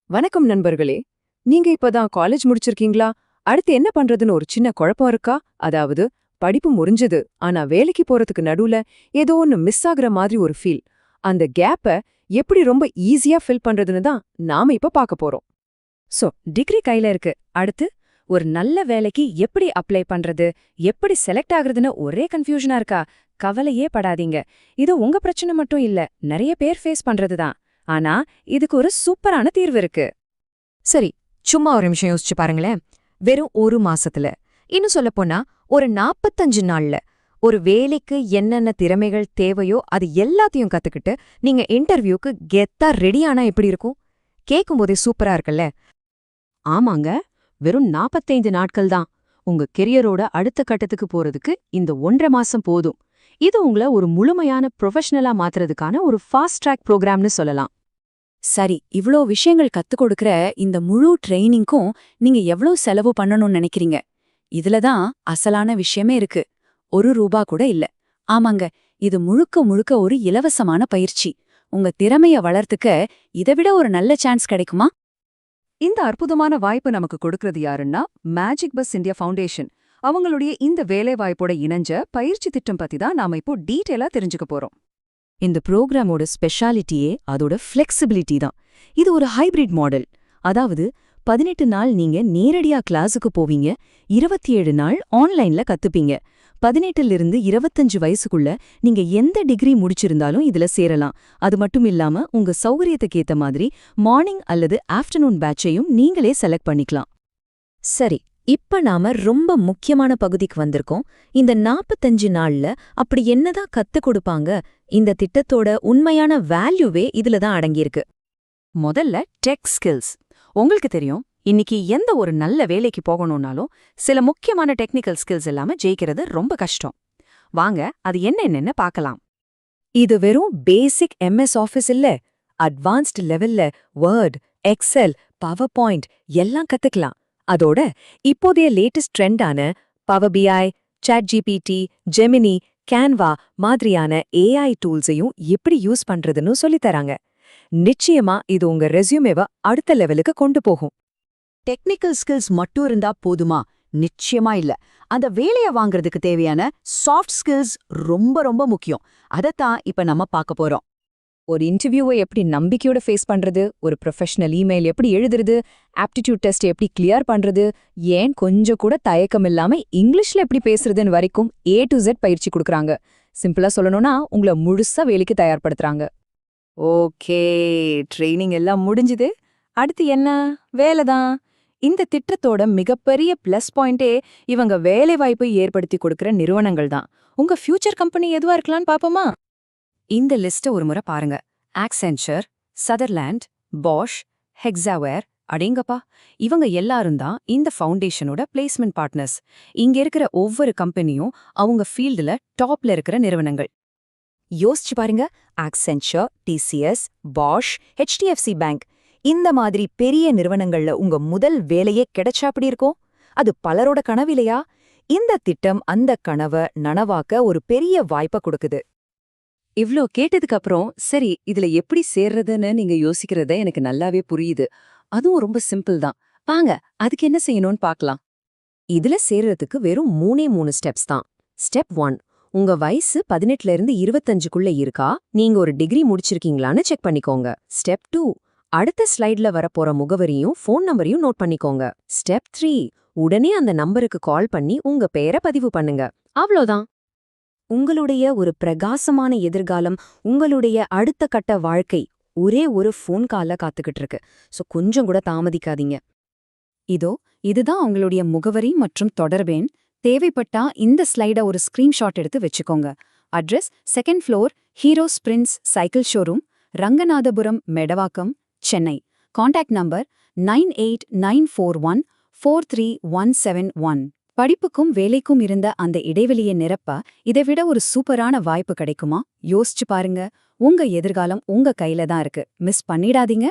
வணக்கம் நண்பர்களே. நீங்க இப்பதான் காலேஜ் முடிச்சிருக்கீங்களா? அடுத்து என்ன பண்றதுன்னு ஒரு சின்ன குழப்பம் இருக்கா? அதாவது படிப்பு முடிஞ்சது, ஆனா வேலைக்கு போறதுக்கு நடுவுல ஏதோ ஒன்னு மிஸ் ஆகுற மாதிரி ஒரு ஃபீல். அந்த கேப்ப எப்படி ரொம்ப ஈஸியா ஃபில் பண்றதுன்னு தான் நாம இப்ப பார்க்க போறோம். சோ டிகிரி கையில இருக்கு. அடுத்து ஒரு நல்ல வேலைக்கு எப்படி அப்ளை பண்றது, எப்படி செலக்ட் ஆகுறதுன்னு ஒரே கன்ஃபியூஷனா இருக்கா? கவலையே படாதீங்க. இது உங்க பிரச்சனை மட்டும் இல்ல, நிறைய பேர் ஃபேஸ் பண்றதுதான். ஆனா இதுக்கு ஒரு சூப்பரான தீர்வு இருக்கு. சரி, சும்மா ஒரு நிமிஷம் யோசிச்சு பாருங்களேன். வெறும் ஒரு மாசத்துல, இன்னும் சொல்லப்போனா ஒரு 45 நாள்ல ஒரு வேலைக்கு என்னென்ன திறமைகள் தேவையோ அது எல்லாத்தையும் கத்துக்கிட்டு நீங்க இன்டர்வியூக்கு கெத்தா ரெடியானா எப்படி இருக்கும்? கேட்கும்போதே சூப்பரா இருக்குல்ல? ஆமாங்க, வெறும் 45 நாட்கள் தான். உங்க கெரியரோட அடுத்த கட்டத்துக்கு போறதுக்கு இந்த 1.5 மாசம் போதும். இது உங்களை ஒரு முழுமையான ப்ரொஃபஷனலா மாத்துறதுக்கான ஒரு ஃபாஸ்ட் ட்ராக் ப்ரோக்ராம்னு சொல்லலாம். சரி, இவ்ளோ விஷயங்கள் கத்துக் கொடுக்கற இந்த முழு ட்ரெய்னிங்க்கும் நீங்க எவ்ளோ செலவு பண்ணணும்னு நினைக்கிறீங்க? இதுல தான் அசலான விஷயமே இருக்கு. ₹1 கூட இல்ல. ஆமாங்க, இது முழுக்க முழுக்க ஒரு இலவசமான பயிற்சி. உங்க திறமைய வளர்த்துக்க இதைவிட ஒரு நல்ல சான்ஸ் கிடைக்குமா? இந்த அற்புதமான வாய்ப்பு நமக்கு கொடுக்கறது யாருன்னா மேஜிக் பஸ் இந்தியா ஃபவுண்டேஷன். அவங்களுடைய இந்த வேலைவாய்ப்போட இணைஞ்ச பயிற்சி திட்டம் பத்தி தான் நாம இப்போ டீட்டெயிலா தெரிஞ்சுக்க போறோம். இந்த ப்ரோக்ராமோட ஸ்பெஷாலிட்டியே அதோட ஃப்ளெக்சிபிலிட்டி தான். இது ஒரு ஹைபிரிட் மாடல். அதாவது 18 நாள் நீங்க நேரடியா கிளாஸுக்கு போவீங்க, 27 நாள் ஆன்லைன்ல கத்துப்பீங்க. 18லிருந்து 25 வயசுக்குள்ள நீங்க எந்த டிகிரி முடிச்சிருந்தாலும் இதுல சேரலாம். அது மட்டும் இல்லாம உங்க சௌகரியத்துக்கு ஏத்த மாதிரி மார்னிங் அல்லது ஆஃப்டர்நூன் பேட்சையும் நீங்களே செலக்ட் பண்ணிக்கலாம். சரி, இப்ப நாம ரொம்ப முக்கியமான பகுதிக்கு வந்திருக்கோம். இந்த 45 நாள்ல அப்படி என்னதான் கத்துக் கொடுப்பாங்க? இந்த திட்டத்தோட உண்மையான வேல்யூவே இதுல தான் அடங்கியிருக்கு. முதல்ல டெக் ஸ்கில்ஸ். உங்களுக்கு தெரியும், இன்னைக்கு எந்த ஒரு நல்ல வேலைக்கு போகணும்னாலும் சில முக்கியமான டெக்னிக்கல் ஸ்கில்ஸ் இல்லாம ஜெயிக்கிறது ரொம்ப கஷ்டம். வாங்க, அது என்னென்னு பார்க்கலாம். இது வெறும் பேசிக் எம்எஸ் ஆஃபீஸ் இல்ல, அட்வான்ஸ்ட் லெவல்ல வேர்ட், எக்ஸெல், பவர் பாயிண்ட் எல்லாம் கத்துக்கலாம். அதோட இப்போதைய லேட்டஸ்ட் ட்ரெண்டான பவர் பிஐ, சாட் ஜிபிடி, ஜெமினி, கேன்வா மாதிரியான ஏஐ டூல்ஸையும் எப்படி யூஸ் பண்றதுன்னு சொல்லித்தராங்க. நிச்சயமா இது உங்க ரெஸ்யூமேவை அடுத்த லெவலுக்கு கொண்டு போகும். டெக்னிக்கல் ஸ்கில்ஸ் மட்டும் இருந்தா போதுமா? நிச்சயமா இல்ல. அந்த வேலைய வாங்குறதுக்கு தேவையான சாஃப்ட் ஸ்கில்ஸ் ரொம்ப ரொம்ப முக்கியம். அதத்தான் இப்ப நம்ம பார்க்க போறோம். ஒரு இன்டர்வியூவை எப்படி நம்பிக்கையோட ஃபேஸ் பண்றது, ஒரு ப்ரொஃபஷனல் இமெயில் எப்படி எழுதுறது, ஆப்டிடியூட் டெஸ்ட் எப்படி கிளியர் பண்றது, ஏன் கொஞ்சம் கூட தயக்கம் இல்லாம இங்கிலீஷ்ல எப்படி பேசுறதுன்னு வரைக்கும் A to Z பயிற்சி கொடுக்கறாங்க. சிம்பிளா சொல்லணும்னா உங்களை முழுசா வேலைக்கு தயார்படுத்துறாங்க. ஓகே, ட்ரெய்னிங் எல்லாம் முடிஞ்சுது. அடுத்து என்ன? வேலைதான். இந்த திட்டத்தோட மிகப்பெரிய பிளஸ் பாயிண்டே இவங்க வேலைவாய்ப்பை ஏற்படுத்தி கொடுக்கற நிறுவனங்கள் தான். உங்க ஃபியூச்சர் கம்பெனி எதுவா இருக்கலாம்னு பாப்போமா? இந்த லிஸ்ட்டை ஒரு முறை பாருங்க. ஆக்சென்ச்சர், சதர்லேண்ட், பாஷ், ஹெக்ஸாவேர், அடேங்கப்பா, இவங்க எல்லாரும் தான் இந்த ஃபவுண்டேஷனோட பிளேஸ்மெண்ட் பார்ட்னர்ஸ். இங்க இருக்கிற ஒவ்வொரு கம்பெனியும் அவங்க ஃபீல்டுல டாப்ல இருக்கிற நிறுவனங்கள். யோசிச்சு பாருங்க, Accenture, TCS, Bosch, HDFC bank இந்த மாதிரி பெரிய நிறுவனங்கள்ல உங்க முதல் வேலையே கிடைச்சா அப்படி இருக்கும்? அது பலரோட கனவில்லையா? இந்த திட்டம் அந்த கனவை நனவாக்க ஒரு பெரிய வாய்ப்பை கொடுக்குது. இவ்ளோ கேட்டதுக்கு அப்புறம் சரி இதுல எப்படி சேர்றதுன்னு நீங்க யோசிக்கிறத எனக்கு நல்லாவே புரியுது. அதுவும் ரொம்ப சிம்பிள் தான். வாங்க, அதுக்கு என்ன செய்யணும்னு பார்க்கலாம். இதுல சேர்றதுக்கு வெறும் 3 ஸ்டெப்ஸ் தான். ஸ்டெப் 1, உங்க வயசு 18லிருந்து 25க்குள்ள இருக்கா, நீங்க ஒரு டிகிரி முடிச்சிருக்கீங்களான்னு செக் பண்ணிக்கோங்க. ஸ்டெப் 2, அடுத்த ஸ்லைட்ல வரப்போற முகவரியும் ஃபோன் நம்பரையும் நோட் பண்ணிக்கோங்க. ஸ்டெப் 3, உடனே அந்த நம்பருக்கு கால் பண்ணி உங்க பெயரை பதிவு பண்ணுங்க. அவ்வளோதான். உங்களுடைய ஒரு பிரகாசமான எதிர்காலம், உங்களுடைய அடுத்த கட்ட வாழ்க்கை ஒரே ஒரு ஃபோன் கால்ல காத்துக்கிட்டு இருக்கு. சோ கொஞ்சம் கூட தாமதிக்காதீங்க. இதுதான் உங்களுடைய முகவரி மற்றும் தொடர்பெண். தேவைப்பட்டா இந்த ஸ்லைட ஒரு ஸ்கிரீன்ஷாட் எடுத்து வச்சுக்கோங்க. Address 2nd floor, Hero Sprint cycle showroom, Ranganathapuram, Medavakkam, Chennai. Contact number 9894143171. படிப்புக்கும் வேலைக்கும் இருந்த அந்த இடைவெளியை நிரப்ப இதைவிட ஒரு சூப்பரான வாய்ப்பு கிடைக்குமா? யோசிச்சு பாருங்க. உங்க எதிர்காலம் உங்க கையில தான் இருக்கு. மிஸ் பண்ணிடாதீங்க.